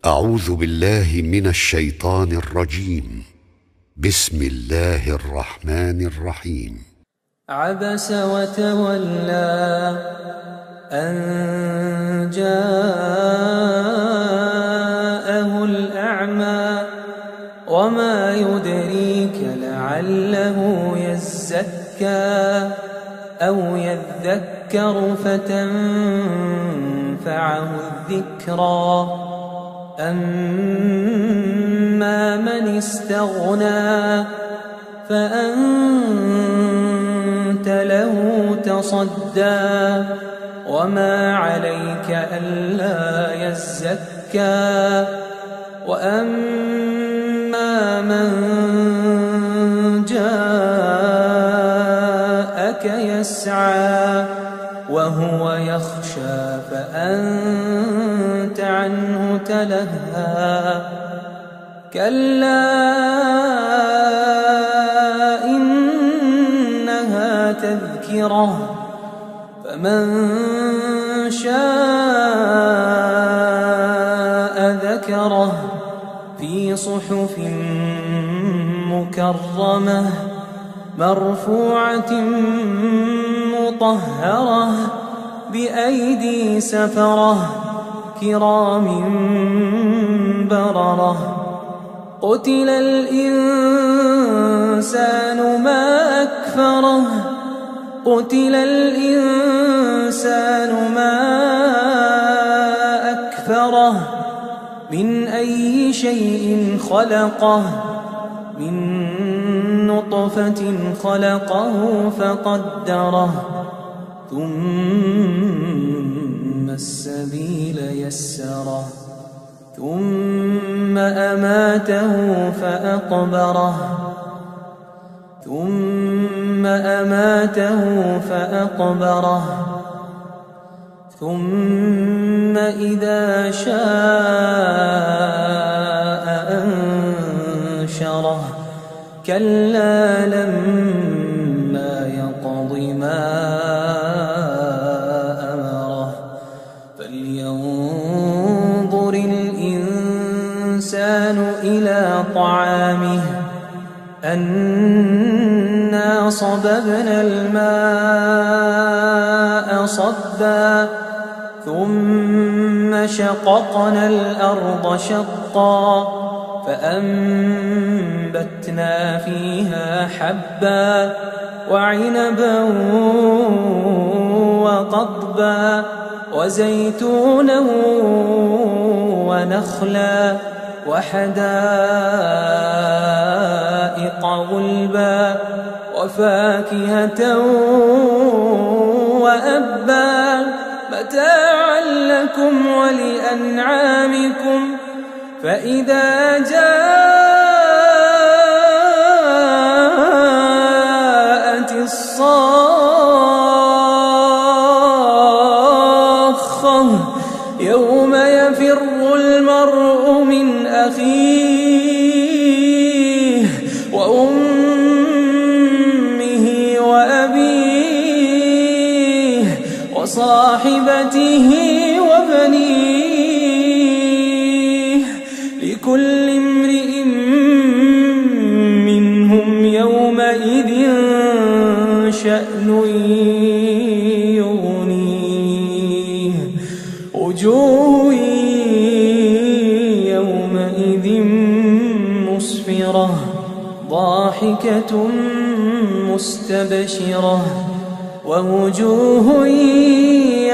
أعوذ بالله من الشيطان الرجيم. بسم الله الرحمن الرحيم. عبس وتولى أن جاءه الأعمى وما يدريك لعله يزكى أو يذكر فتنفعه الذكرى أما من استغنى فأنت له تصدى وما عليك ألا يزكى وأما من جاءك يسعى وهو يخشى فأنت عنه تلهى كلا إنها تذكرة فمن شاء ذكره في صحف مكرمة مرفوعة مطهرة بأيدي سفرة كرام بررة قتل الإنسان ما أكفره قتل الإنسان ما أكفره من أي شيء خلقه من نطفة خلقه فقدره ثم السبيل يسره ثم أماته فأقبره ثم إذا شاء أنشره كلا لما يقض ما أمره فلينظر الإنسان إلى طعامه أنا صببنا الماء صبا ثم شققنا الأرض شقا فأنبتنا فيها حبا وعنبا وقضبا وزيتونا ونخلا وحدائق غلبا وفاكهة وأبا متاعا لكم ولأنعامكم فإذا جاءت الصاخة يوم يفر المرء من أخيه وأمه وأبيه وصاحبته وبنيه لكل امرئ منهم يومئذ شأن يغنيه وجوه يومئذ مسفرة ضاحكة مستبشرة ووجوه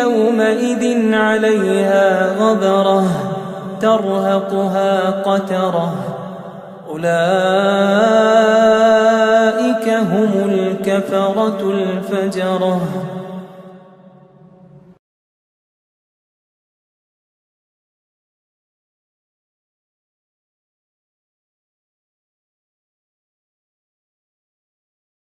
يومئذ عليها غبرة ترهقها قترة أولئك هم الكفرة الفجرة.